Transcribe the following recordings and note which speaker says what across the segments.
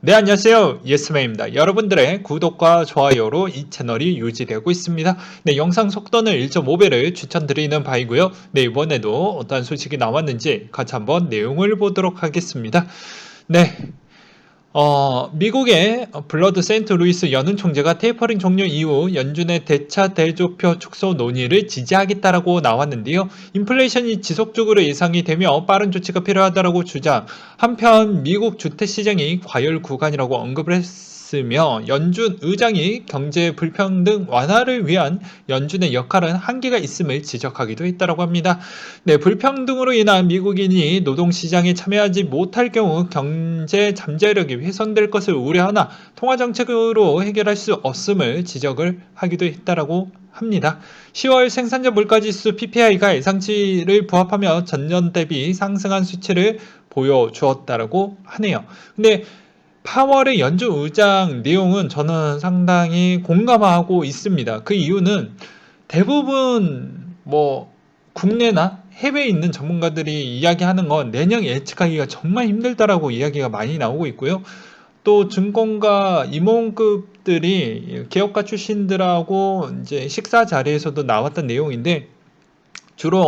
Speaker 1: 네, 안녕하세요. 예스맨입니다. 여러분들의 구독과 좋아요로 이 채널이 유지되고 있습니다. 네, 영상 속도는 1.5배를 추천드리는 바이고요. 네, 이번에도 어떤 소식이 나왔는지 같이 한번 내용을 보도록 하겠습니다. 네, 미국의 블러드 세인트 루이스 연은 총재가 테이퍼링 종료 이후 연준의 대차 대조표 축소 논의를 지지하겠다라고 나왔는데요. 인플레이션이 지속적으로 예상이 되며 빠른 조치가 필요하다라고 주장. 한편 미국 주택 시장이 과열 구간이라고 언급을 했으며 연준 의장이 경제 불평등 완화를 위한 연준의 역할은 한계가 있음을 지적하기도 했다고 합니다. 네, 불평등으로 인한 미국인이 노동시장에 참여하지 못할 경우 경제 잠재력이 훼손될 것을 우려하나 통화정책으로 해결할 수 없음을 지적을 하기도 했다고 합니다. 10월 생산자 물가지수 PPI가 예상치를 부합하며 전년 대비 상승한 수치를 보여주었다고 하네요. 근데 파월의 연준 의장 내용은 저는 상당히 공감하고 있습니다. 그 이유는 대부분 국내나 해외에 있는 전문가들이 이야기하는 건 내년 예측하기가 정말 힘들다라고 이야기가 많이 나오고 있고요. 또 증권가 임원급들이 개업가 출신들하고 이제 식사 자리에서도 나왔던 내용인데 주로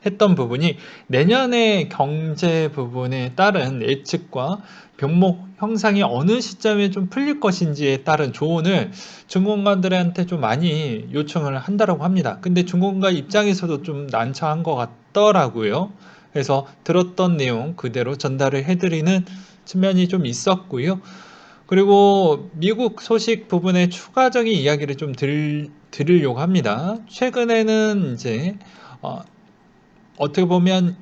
Speaker 1: 했던 부분이 내년의 경제 부분에 따른 예측과 병목 형상이 어느 시점에 좀 풀릴 것인지에 따른 조언을 증권가들한테 좀 많이 요청을 한다고 합니다. 근데 증권가 입장에서도 좀 난처한 것 같더라고요. 그래서 들었던 내용 그대로 전달을 해드리는 측면이 좀 있었고요. 그리고 미국 소식 부분에 추가적인 이야기를 좀 드리려고 합니다. 최근에는 이제 어, 어떻게 보면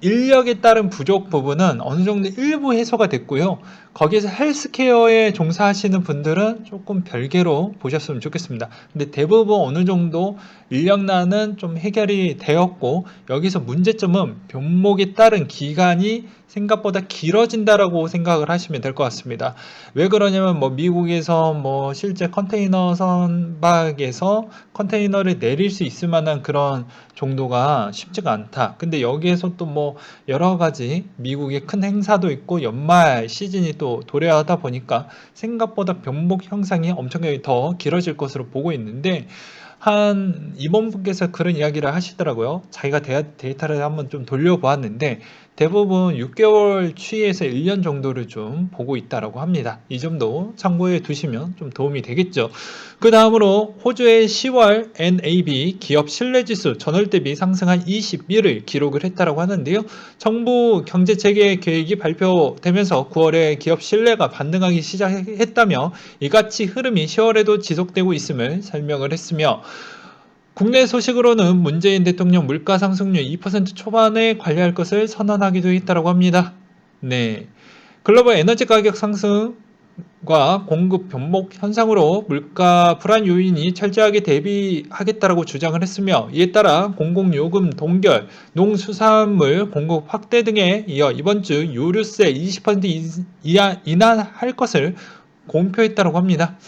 Speaker 1: 인력에 따른 부족 부분은 어느 정도 일부 해소가 됐고요. 거기에서 헬스케어에 종사하시는 분들은 조금 별개로 보셨으면 좋겠습니다. 근데 대부분 어느 정도 인력난은 좀 해결이 되었고, 여기서 문제점은 병목에 따른 기간이 생각보다 길어진다라고 생각을 하시면 될 것 같습니다. 왜 그러냐면 미국에서 실제 컨테이너 선박에서 컨테이너를 내릴 수 있을 만한 그런 정도가 쉽지가 않다. 근데 여기에서 또 여러 가지 미국의 큰 행사도 있고 연말 시즌이 또 도래하다 보니까 생각보다 병목 형상이 엄청나게 더 길어질 것으로 보고 있는데 한 임원분께서 그런 이야기를 하시더라고요. 자기가 데이터를 한번 좀 돌려보았는데 대부분 6개월 추이에서 1년 정도를 좀 보고 있다라고 합니다. 이 점도 참고해 두시면 좀 도움이 되겠죠. 그 다음으로 호주의 10월 NAB 기업 신뢰지수 전월 대비 상승한 21을 기록을 했다라고 하는데요. 정부 경제 재개 계획이 발표되면서 9월에 기업 신뢰가 반등하기 시작했다며 이같이 흐름이 10월에도 지속되고 있음을 설명을 했으며 국내 소식으로는 문재인 대통령 물가 상승률 2% 초반에 관리할 것을 선언하기도 했다고 합니다. 네. 글로벌 에너지 가격 상승과 공급 변목 현상으로 물가 불안 요인이 철저하게 대비하겠다고 주장을 했으며 이에 따라 공공요금 동결, 농수산물 공급 확대 등에 이어 이번 주 유류세 20% 인하할 것을 공표했다고 합니다.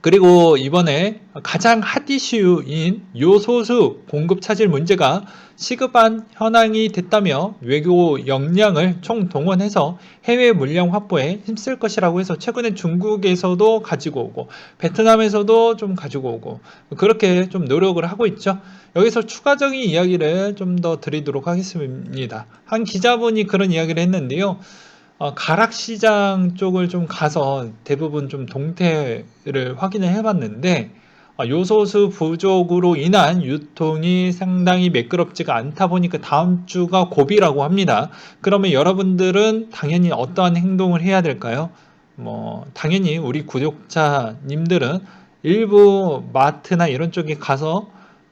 Speaker 1: 그리고 이번에 가장 핫 이슈인 요소수 공급 차질 문제가 시급한 현황이 됐다며 외교 역량을 총동원해서 해외 물량 확보에 힘쓸 것이라고 해서 최근에 중국에서도 가지고 오고 베트남에서도 좀 가지고 오고 그렇게 좀 노력을 하고 있죠. 여기서 추가적인 이야기를 좀 더 드리도록 하겠습니다. 한 기자분이 그런 이야기를 했는데요. 가락시장 쪽을 좀 가서 대부분 좀 동태를 확인을 해봤는데 요소수 부족으로 인한 유통이 상당히 매끄럽지가 않다 보니까 다음 주가 고비라고 합니다. 그러면 여러분들은 당연히 어떠한 행동을 해야 될까요? 당연히 우리 구독자님들은 일부 마트나 이런 쪽에 가서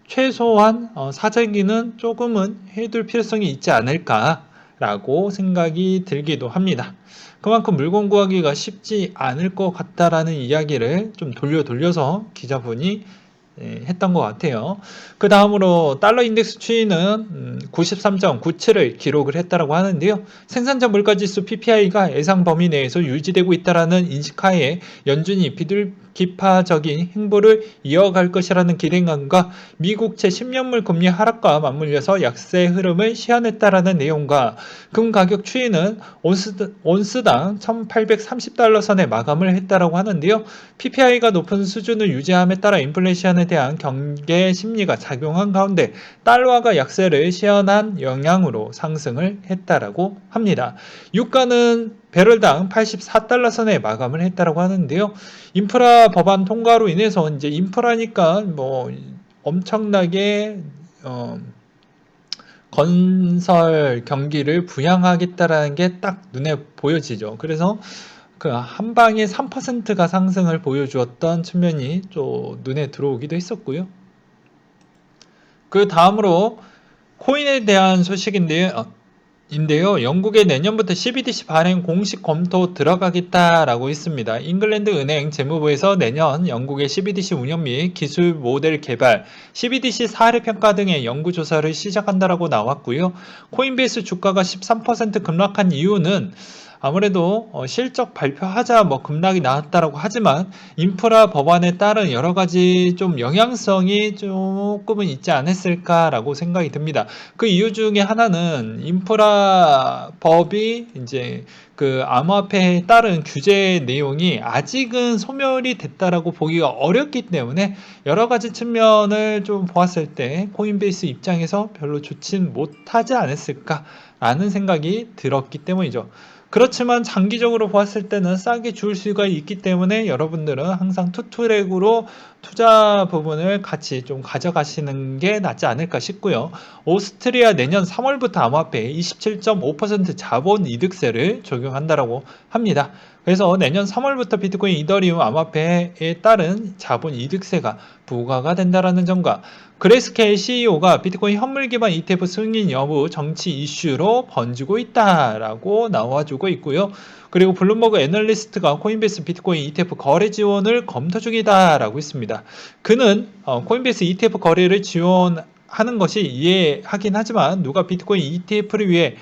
Speaker 1: 최소한 사재기는 조금은 해둘 필요성이 있지 않을까라고 생각이 들기도 합니다. 그만큼 물건 구하기가 쉽지 않을 것 같다라는 이야기를 좀 돌려서 기자분이 했던 것 같아요. 그 다음으로 달러 인덱스 추이는 93.97을 기록을 했다고 하는데요. 생산자 물가지수 PPI가 예상 범위 내에서 유지되고 있다는 인식하에 연준이 비둘기파적인 행보를 이어갈 것이라는 기대감과 미국채 10년물 금리 하락과 맞물려서 약세 흐름을 시현했다라는 내용과 금 가격 추이는 온스당 1830달러 선에 마감을 했다고 하는데요. PPI가 높은 수준을 유지함에 따라 인플레이션에 대한 경계 심리가 작용한 가운데 달러가 약세를 시현한 영향으로 상승을 했다라고 합니다. 유가는 배럴당 84달러 선에 마감을 했다라고 하는데요. 인프라 법안 통과로 인해서 이제 인프라니까 뭐 엄청나게 건설 경기를 부양하겠다라는 게 딱 눈에 보여지죠. 그래서 그 한 방에 3%가 상승을 보여주었던 측면이 또 눈에 들어오기도 했었고요. 그 다음으로 코인에 대한 소식인데요. 영국의 내년부터 CBDC 발행 공식 검토 들어가겠다라고 했습니다. 잉글랜드 은행 재무부에서 내년 영국의 CBDC 운영 및 기술 모델 개발, CBDC 사례 평가 등의 연구 조사를 시작한다라고 나왔고요. 코인베이스 주가가 13% 급락한 이유는 아무래도 실적 발표하자 급락이 나왔다라고 하지만 인프라 법안에 따른 여러 가지 좀 영향성이 조금은 있지 않았을까라고 생각이 듭니다. 그 이유 중에 하나는 인프라 법이 이제 그 암호화폐에 따른 규제 내용이 아직은 소멸이 됐다라고 보기가 어렵기 때문에 여러 가지 측면을 좀 보았을 때 코인베이스 입장에서 별로 좋진 못하지 않았을까라는 생각이 들었기 때문이죠. 그렇지만 장기적으로 보았을 때는 싸게 줄 수가 있기 때문에 여러분들은 항상 투트랙으로 투자 부분을 같이 좀 가져가시는 게 낫지 않을까 싶고요. 오스트리아 내년 3월부터 암호화폐에 27.5% 자본 이득세를 적용한다라고 합니다. 그래서 내년 3월부터 비트코인, 이더리움 암호화폐에 따른 자본 이득세가 부과가 된다라는 점과 그레스케일 CEO가 비트코인 현물 기반 ETF 승인 여부 정치 이슈로 번지고 있다라고 나와주고 있고요. 그리고 블룸버그 애널리스트가 코인베이스 비트코인 ETF 거래 지원을 검토 중이다라고 했습니다. 그는 코인베이스 ETF 거래를 지원하는 것이 이해하긴 하지만 누가 비트코인 ETF를 위해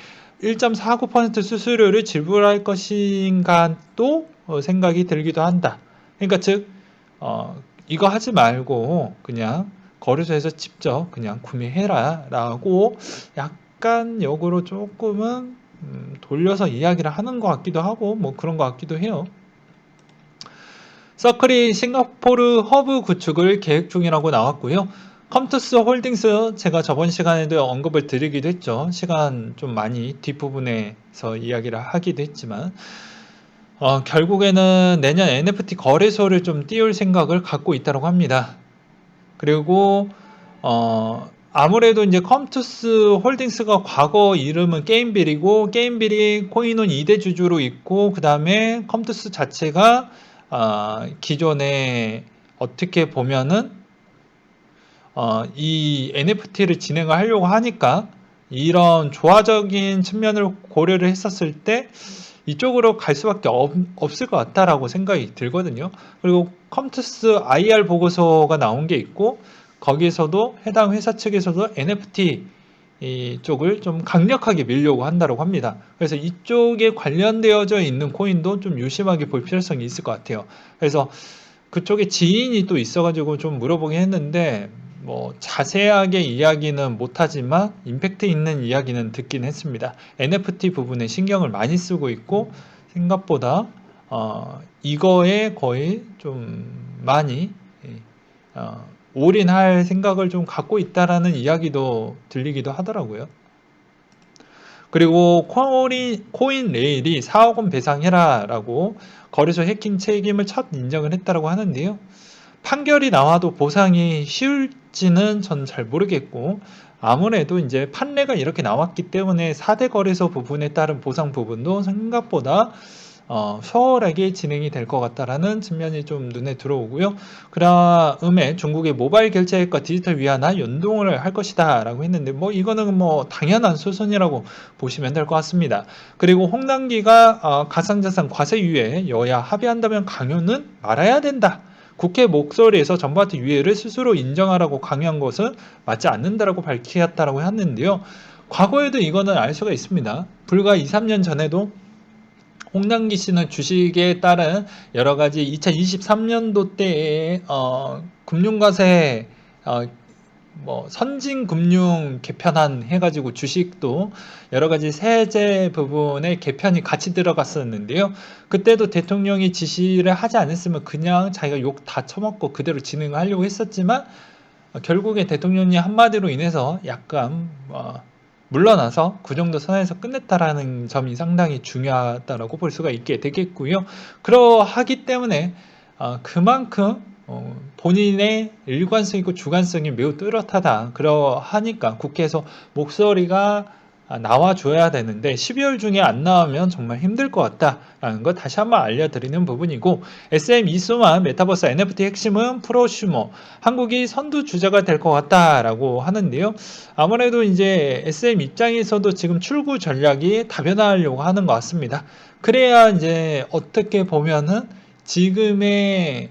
Speaker 1: 1.49% 수수료를 지불할 것인가 또 생각이 들기도 한다. 그러니까 즉 이거 하지 말고 그냥 거래소에서 직접 그냥 구매해라 라고 약간 역으로 조금은 돌려서 이야기를 하는 것 같기도 하고 뭐 그런 것 같기도 해요. 서클이 싱가포르 허브 구축을 계획 중이라고 나왔고요. 컴투스 홀딩스 제가 저번 시간에도 언급을 드리기도 했죠. 시간 좀 많이 뒷부분에서 이야기를 하기도 했지만 결국에는 내년 NFT 거래소를 좀 띄울 생각을 갖고 있다고 합니다. 그리고 아무래도 이제 컴투스 홀딩스가 과거 이름은 게임빌이고 게임빌이 코인원 2대 주주로 있고 그 다음에 컴투스 자체가 기존에 어떻게 보면은 이 NFT를 진행을 하려고 하니까 이런 조화적인 측면을 고려를 했었을 때 이쪽으로 갈 수밖에 없을 것 같다라고 생각이 들거든요. 그리고 컴투스 IR 보고서가 나온 게 있고 거기에서도 해당 회사 측에서도 NFT 이쪽을 좀 강력하게 밀려고 한다고 합니다. 그래서 이쪽에 관련되어져 있는 코인도 좀 유심하게 볼 필요성이 있을 것 같아요. 그래서 그쪽에 지인이 또 있어가지고 좀 물어보긴 했는데 뭐 자세하게 이야기는 못하지만 임팩트 있는 이야기는 듣긴 했습니다. NFT 부분에 신경을 많이 쓰고 있고 생각보다 이거에 거의 좀 많이 올인할 생각을 좀 갖고 있다라는 이야기도 들리기도 하더라고요. 그리고 코인 레일이 4억 원 배상해라 라고 거래소 해킹 책임을 첫 인정을 했다고 하는데요. 판결이 나와도 보상이 쉬울지는 전 잘 모르겠고 아무래도 이제 판례가 이렇게 나왔기 때문에 4대 거래소 부분에 따른 보상 부분도 생각보다 수월하게 진행이 될 것 같다라는 측면이 좀 눈에 들어오고요. 그 다음에 중국의 모바일 결제 앱과 디지털 위안화 연동을 할 것이다 라고 했는데 뭐 이거는 뭐 당연한 수순이라고 보시면 될 것 같습니다. 그리고 홍남기가 가상자산 과세 유예 여야 합의한다면 강요는 말아야 된다. 국회 목소리에서 정부 아트 유해를 스스로 인정하라고 강요한 것은 맞지 않는다라고 밝혔다라고 했는데요. 과거에도 이거는 알 수가 있습니다. 불과 2, 3년 전에도 홍남기 씨는 주식에 따른 여러 가지 2023년도 때에 금융과세 뭐 선진금융 개편안 해가지고 주식도 여러 가지 세제 부분에 개편이 같이 들어갔었는데요. 그때도 대통령이 지시를 하지 않았으면 그냥 자기가 욕 다 처먹고 그대로 진행하려고 했었지만 결국에 대통령이 한마디로 인해서 약간 물러나서 그 정도 선에서 끝냈다라는 점이 상당히 중요하다라고 볼 수가 있게 되겠고요. 그러하기 때문에 그만큼 본인의 일관성 있고 주관성이 매우 뚜렷하다. 그러하니까 국회에서 목소리가 나와줘야 되는데 12월 중에 안 나오면 정말 힘들 것 같다라는 거 다시 한번 알려드리는 부분이고, SM 이수만 메타버스 NFT 핵심은 프로슈머, 한국이 선두 주자가 될 것 같다라고 하는데요. 아무래도 이제 SM 입장에서도 지금 출구 전략이 다변화하려고 하는 것 같습니다. 그래야 이제 어떻게 보면은 지금의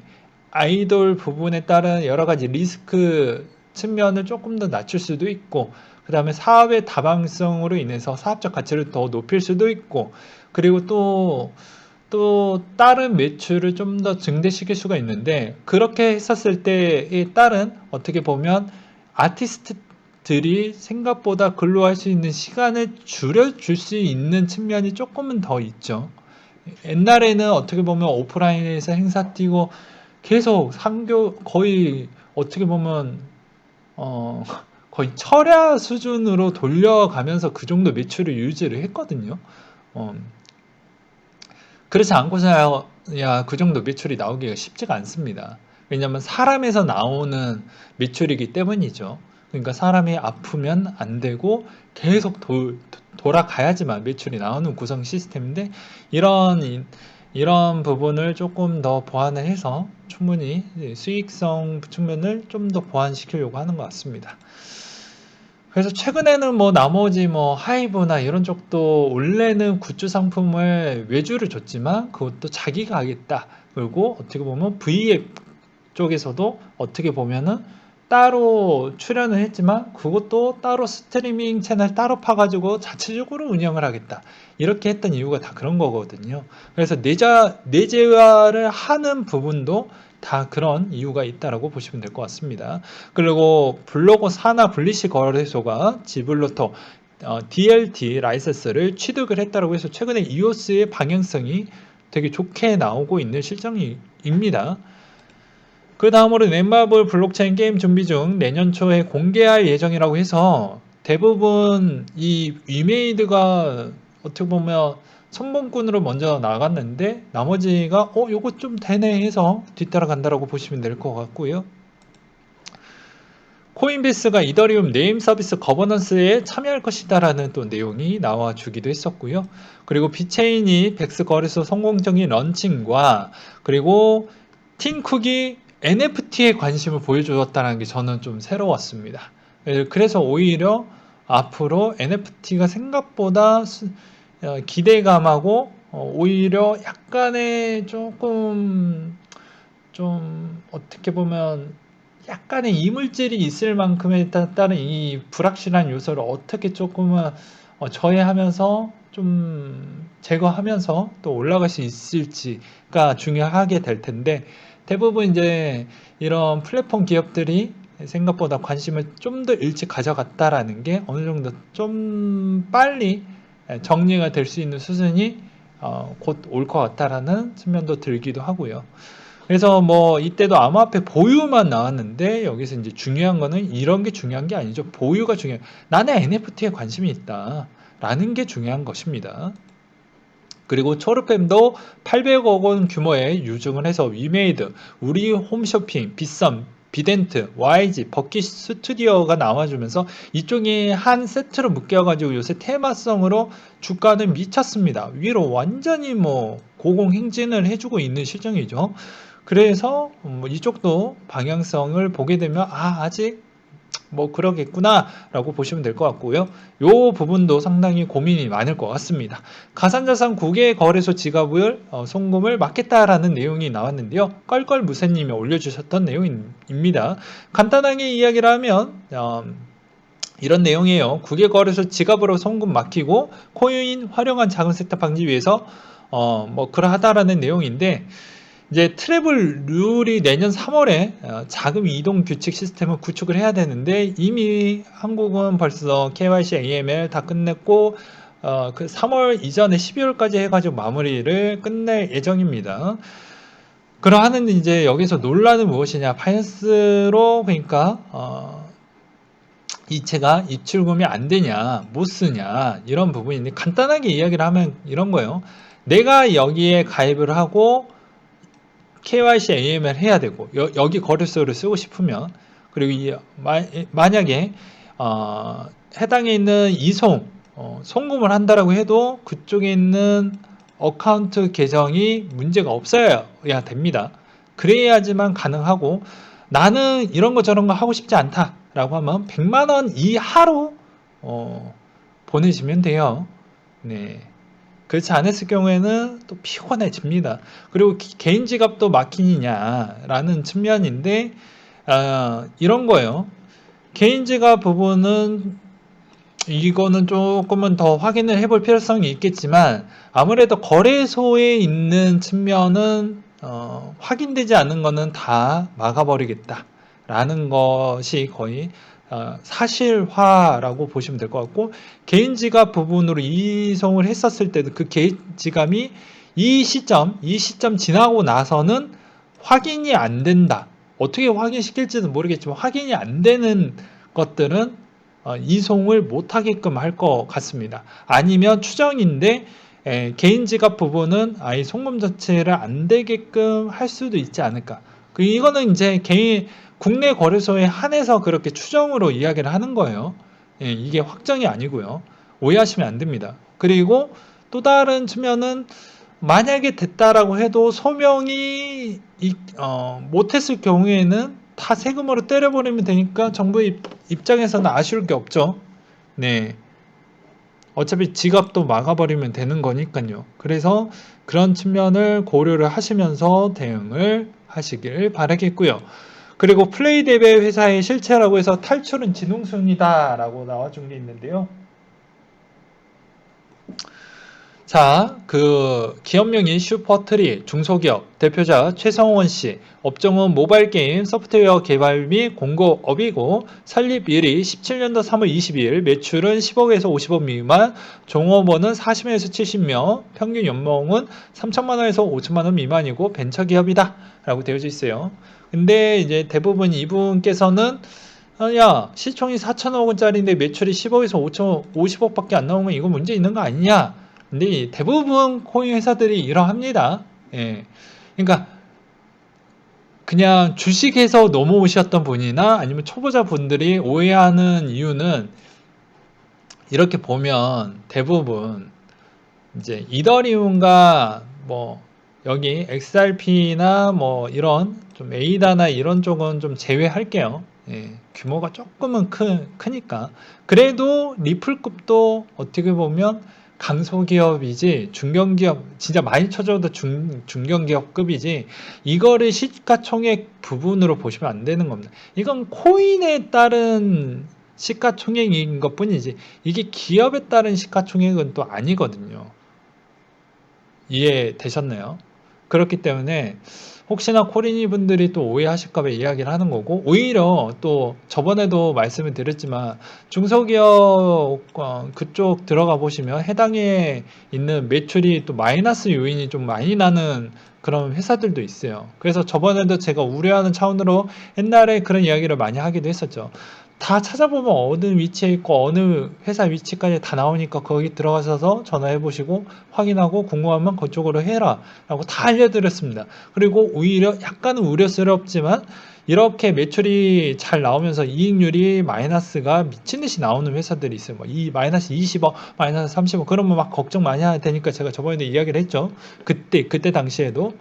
Speaker 1: 아이돌 부분에 따른 여러 가지 리스크 측면을 조금 더 낮출 수도 있고, 그 다음에 사업의 다방성으로 인해서 사업적 가치를 더 높일 수도 있고, 그리고 또 다른 매출을 좀 더 증대시킬 수가 있는데, 그렇게 했었을 때에 따른 어떻게 보면 아티스트들이 생각보다 근로할 수 있는 시간을 줄여줄 수 있는 측면이 조금은 더 있죠. 옛날에는 어떻게 보면 오프라인에서 행사 뛰고 계속 상교 거의 어떻게 보면 어 거의 철야 수준으로 돌려가면서 그 정도 매출을 유지를 했거든요. 어, 그렇지 않고서야 그 정도 매출이 나오기가 쉽지가 않습니다. 왜냐하면 사람에서 나오는 매출이기 때문이죠. 그러니까 사람이 아프면 안 되고 계속 돌아가야지만 매출이 나오는 구성 시스템인데, 이런 부분을 조금 더 보완을 해서 충분히 수익성 측면을 좀 더 보완시키려고 하는 것 같습니다. 그래서 최근에는 뭐 나머지 뭐 하이브나 이런 쪽도 원래는 굿즈 상품을 외주를 줬지만 그것도 자기가 하겠다. 그리고 어떻게 보면 V앱 쪽에서도 어떻게 보면은 따로 출연을 했지만 그것도 따로 스트리밍 채널 따로 파가지고 자체적으로 운영을 하겠다. 이렇게 했던 이유가 다 그런 거거든요. 그래서 내재화를 하는 부분도 다 그런 이유가 있다라고 보시면 될 것 같습니다. 그리고 블로거 산하 분리식 거래소가 지블로토 DLT 라이센스를 취득을 했다라고 해서 최근에 이오스의 방향성이 되게 좋게 나오고 있는 실정입니다. 그 다음으로 넷마블 블록체인 게임 준비 중 내년 초에 공개할 예정이라고 해서 대부분 이 위메이드가 어떻게 보면 선봉꾼으로 먼저 나갔는데 나머지가 요거 좀 되네 해서 뒤따라간다라고 보시면 될 것 같고요. 코인베이스가 이더리움 네임 서비스 거버넌스에 참여할 것이다라는 또 내용이 나와주기도 했었고요. 그리고 비체인이 백스 거래소 성공적인 런칭과 그리고 팀쿡이 NFT에 관심을 보여주었다는 게 저는 좀 새로웠습니다. 그래서 오히려 앞으로 NFT가 생각보다 기대감하고 오히려 약간의 조금 좀 어떻게 보면 약간의 이물질이 있을 만큼에 따른 이 불확실한 요소를 어떻게 조금은 저해하면서 좀 제거하면서 또 올라갈 수 있을지가 중요하게 될 텐데, 대부분 이제 이런 플랫폼 기업들이 생각보다 관심을 좀 더 일찍 가져갔다라는 게 어느 정도 좀 빨리 정리가 될 수 있는 수준이 곧 올 것 같다라는 측면도 들기도 하고요. 그래서 뭐 이때도 암호화폐 보유만 나왔는데 여기서 이제 중요한 거는 이런 게 중요한 게 아니죠. 보유가 중요해. 나는 NFT에 관심이 있다라는 게 중요한 것입니다. 그리고 초르팸도 800억 원 규모의 유증을 해서 위메이드, 우리 홈쇼핑, 빗썸, 비덴트, YG, 버킷 스튜디오가 나와주면서 이쪽이 한 세트로 묶여가지고 요새 테마성으로 주가는 미쳤습니다. 위로 완전히 뭐 고공행진을 해주고 있는 실정이죠. 그래서 뭐 이쪽도 방향성을 보게 되면 아직 뭐 그러겠구나라고 보시면 될 것 같고요. 요 부분도 상당히 고민이 많을 것 같습니다. 가산자산 9개 거래소 지갑을 송금을 막겠다라는 내용이 나왔는데요. 껄껄무새님이 올려주셨던 내용입니다. 간단하게 이야기를 하면 이런 내용이에요. 9개 거래소 지갑으로 송금 막히고 코인 활용한 자금 세탁 방지 위해서 뭐 그러하다라는 내용인데, 이제 트래블 룰이 내년 3월에 자금 이동 규칙 시스템을 구축을 해야 되는데, 이미 한국은 벌써 KYC, AML 다 끝냈고 그 3월 이전에 12월까지 해가지고 마무리를 끝낼 예정입니다. 그러하는 이제 여기서 논란은 무엇이냐? 바이낸스로 그러니까 이체가 입출금이 안 되냐, 못 쓰냐, 이런 부분인데, 간단하게 이야기를 하면 이런 거예요. 내가 여기에 가입을 하고 KYC, AML 해야 되고, 여기 거래소를 쓰고 싶으면, 그리고 만약에 해당에 있는 송금을 한다라고 해도 그쪽에 있는 어카운트 계정이 문제가 없어야 됩니다. 그래야지만 가능하고, 나는 이런 거 저런 거 하고 싶지 않다 라고 하면 100만원 이하로 보내시면 돼요. 네. 그렇지 않았을 경우에는 또 피곤해집니다. 그리고 개인 지갑도 막히느냐라는 측면인데, 이런 거예요. 개인 지갑 부분은 이거는 조금은 더 확인을 해볼 필요성이 있겠지만, 아무래도 거래소에 있는 측면은 확인되지 않은 거는 다 막아버리겠다라는 것이 거의 사실화라고 보시면 될 것 같고, 개인 지갑 부분으로 이송을 했었을 때도 그 개인 지갑이 이 시점 지나고 나서는 확인이 안 된다. 어떻게 확인시킬지는 모르겠지만 확인이 안 되는 것들은 이송을 못하게끔 할 것 같습니다. 아니면 추정인데 개인 지갑 부분은 아예 송금 자체를 안 되게끔 할 수도 있지 않을까. 이거는 이제 국내 거래소에 한해서 그렇게 추정으로 이야기를 하는 거예요. 이게 확정이 아니고요. 오해하시면 안 됩니다. 그리고 또 다른 측면은 만약에 됐다라고 해도 소명이 못했을 경우에는 다 세금으로 때려버리면 되니까 정부 입장에서는 아쉬울 게 없죠. 네. 어차피 지갑도 막아버리면 되는 거니까요. 그래서 그런 측면을 고려를 하시면서 대응을 하시길 바라겠고요. 그리고 플레이 대배 회사의 실체라고 해서 탈출은 진흥순이다 라고 나와준 게 있는데요. 자, 그 기업명이 슈퍼트리, 중소기업, 대표자 최성원 씨, 업종은 모바일 게임, 소프트웨어 개발 및 공급업이고, 설립일이 17년도 3월 22일, 매출은 10억에서 50억 미만, 종업원은 40명에서 70명, 평균 연봉은 3천만 원에서 5천만 원 미만이고 벤처기업이다 라고 되어져 있어요. 근데 이제 대부분 이분께서는 야, 시총이 4천억 원짜리인데 매출이 10억에서 50억밖에 안 나오면 이거 문제 있는 거 아니냐? 근데 대부분 코인 회사들이 이러합니다. 예. 그러니까 그냥 주식에서 넘어오셨던 분이나 아니면 초보자 분들이 오해하는 이유는, 이렇게 보면 대부분 이제 이더리움과 뭐 여기 XRP나 뭐 이런 좀 에이다나 이런 쪽은 좀 제외할게요. 예, 규모가 조금은 크니까. 그래도 리플급도 어떻게 보면 강소기업이지, 중견기업, 진짜 많이 쳐줘도 중견기업급이지, 이거를 시가총액 부분으로 보시면 안 되는 겁니다. 이건 코인에 따른 시가총액인 것 뿐이지, 이게 기업에 따른 시가총액은 또 아니거든요. 이해되셨나요? 그렇기 때문에 혹시나 코리니 분들이 또 오해하실까봐 이야기를 하는 거고, 오히려 또 저번에도 말씀을 드렸지만 중소기업 그쪽 들어가 보시면 해당에 있는 매출이 또 마이너스 요인이 좀 많이 나는 그런 회사들도 있어요. 그래서 저번에도 제가 우려하는 차원으로 옛날에 그런 이야기를 많이 하기도 했었죠. 다 찾아보면 어느 위치에 있고 어느 회사 위치까지 다 나오니까 거기 들어가셔서 전화해 보시고 확인하고 궁금하면 그쪽으로 해라 라고 다 알려드렸습니다. 그리고 오히려 약간은 우려스럽지만 이렇게 매출이 잘 나오면서 이익률이 마이너스가 미친듯이 나오는 회사들이 있어요. 뭐 이 마이너스 20억, 마이너스 30억, 그러면 막 걱정 많이 해야 되니까 제가 저번에도 이야기를 했죠. 그때 당시에도.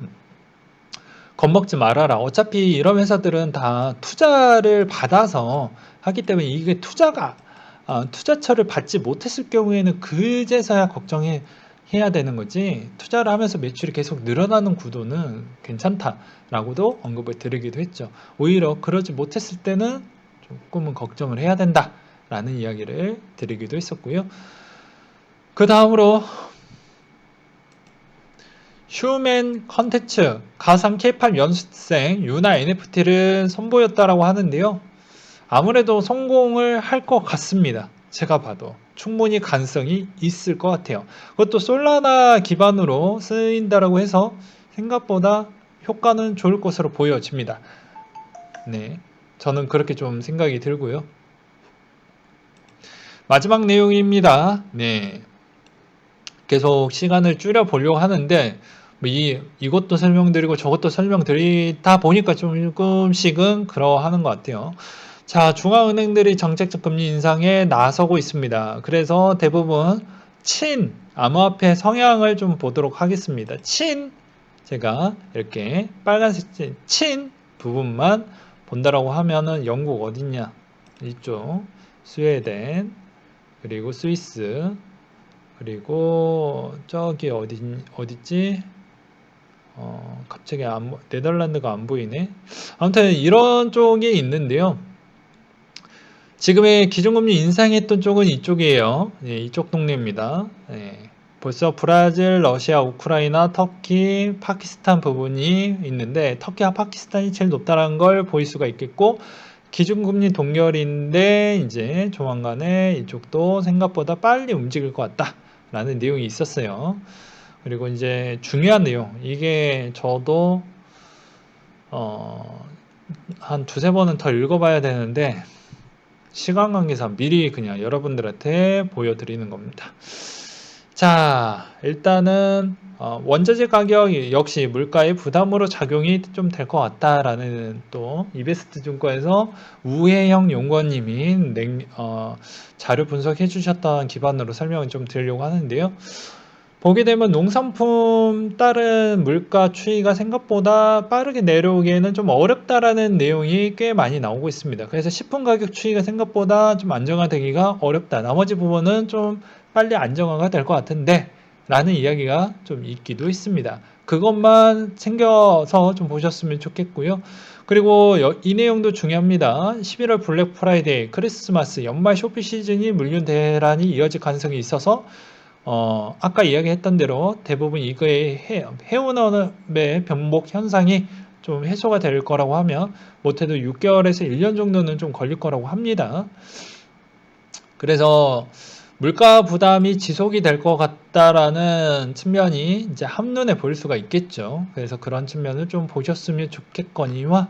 Speaker 1: 겁먹지 말아라. 어차피 이런 회사들은 다 투자를 받아서 하기 때문에 이게 투자처를 받지 못했을 경우에는 그제서야 걱정해야 되는 거지. 투자를 하면서 매출이 계속 늘어나는 구도는 괜찮다라고도 언급을 드리기도 했죠. 오히려 그러지 못했을 때는 조금은 걱정을 해야 된다라는 이야기를 드리기도 했었고요. 그 다음으로 휴맨 컨텐츠 가상 K-팝 연습생 유나 NFT를 선보였다라고 하는데요. 아무래도 성공을 할 것 같습니다. 제가 봐도 충분히 가능성이 있을 것 같아요. 그것도 솔라나 기반으로 쓰인다라고 해서 생각보다 효과는 좋을 것으로 보여집니다. 네, 저는 그렇게 좀 생각이 들고요. 마지막 내용입니다. 네, 계속 시간을 줄여 보려고 하는데 이것도 설명드리고 저것도 설명드리다 보니까 조금씩은 그러하는 것 같아요. 자, 중앙은행들이 정책적 금리 인상에 나서고 있습니다. 그래서 대부분 암호화폐 성향을 좀 보도록 하겠습니다. 제가 이렇게 빨간색 친 부분만 본다라고 하면은 영국 어딨냐? 이쪽 스웨덴 그리고 스위스 그리고 저기 어딨지? 갑자기 네덜란드가 안 보이네. 아무튼 이런 쪽이 있는데요. 지금의 기준금리 인상했던 쪽은 이쪽이에요. 예, 이쪽 동네입니다. 예, 벌써 브라질, 러시아, 우크라이나, 터키, 파키스탄 부분이 있는데 터키와 파키스탄이 제일 높다는 걸 보일 수가 있겠고 기준금리 동결인데 이제 조만간에 이쪽도 생각보다 빨리 움직일 것 같다라는 내용이 있었어요. 그리고 이제 중요한 내용 이게 저도 한 두세 번은 더 읽어봐야 되는데 시간 관계상 미리 그냥 여러분들한테 보여드리는 겁니다. 자, 일단은 원자재 가격 역시 물가의 부담으로 작용이 좀 될 것 같다라는 또 이베스트 증권에서 우혜영 연구원님이 자료 분석해 주셨던 기반으로 설명을 좀 드리려고 하는데요. 보게 되면 농산품 따른 물가 추이가 생각보다 빠르게 내려오기에는 좀 어렵다라는 내용이 꽤 많이 나오고 있습니다. 그래서 식품 가격 추이가 생각보다 좀 안정화되기가 어렵다. 나머지 부분은 좀 빨리 안정화가 될 것 같은데 라는 이야기가 좀 있기도 있습니다. 그것만 챙겨서 좀 보셨으면 좋겠고요. 그리고 이 내용도 중요합니다. 11월 블랙 프라이데이, 크리스마스, 연말 쇼핑 시즌이 물류 대란이 이어질 가능성이 있어서 아까 이야기했던 대로 대부분 이거의 해운업의 변복 현상이 좀 해소가 될 거라고 하면 못해도 6개월에서 1년 정도는 좀 걸릴 거라고 합니다. 그래서 물가 부담이 지속이 될 것 같다라는 측면이 이제 한눈에 보일 수가 있겠죠. 그래서 그런 측면을 좀 보셨으면 좋겠거니와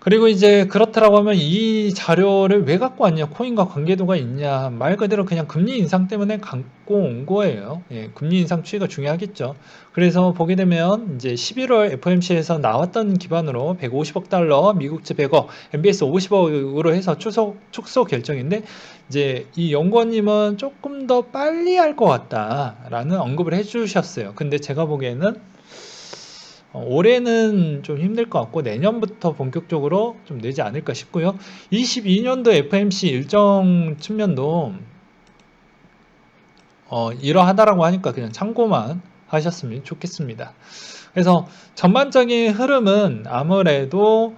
Speaker 1: 그리고 이제 그렇다라고 하면 이 자료를 왜 갖고 왔냐, 코인과 관계도가 있냐, 말 그대로 그냥 금리 인상 때문에 갖고 온 거예요. 예, 금리 인상 추이가 중요하겠죠. 그래서 보게 되면 이제 11월 FOMC에서 나왔던 기반으로 150억 달러, 미국채 100억, MBS 50억으로 해서 축소 결정인데 이제 이 연구원님은 조금 더 빨리 할 것 같다라는 언급을 해주셨어요. 근데 제가 보기에는 올해는 좀 힘들 것 같고 내년부터 본격적으로 좀 내지 않을까 싶고요. 22년도 FMC 일정 측면도 이러하다라고 하니까 그냥 참고만 하셨으면 좋겠습니다. 그래서 전반적인 흐름은 아무래도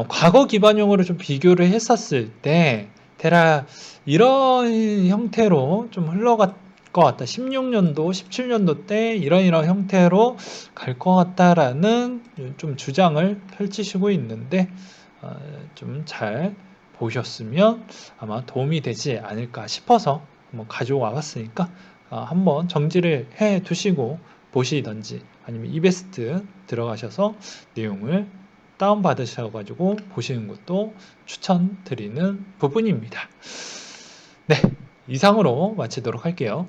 Speaker 1: 과거 기반용으로 좀 비교를 했었을 때 대략 이런 형태로 좀 흘러갈 것 같다. 16년도, 17년도 때 이런 형태로 갈 것 같다라는 좀 주장을 펼치시고 있는데 좀 잘 보셨으면 아마 도움이 되지 않을까 싶어서 한번 가져와 봤으니까 한번 정지를 해 두시고 보시던지 아니면 이베스트 들어가셔서 내용을 다운받으셔가지고 보시는 것도 추천드리는 부분입니다. 네, 이상으로 마치도록 할게요.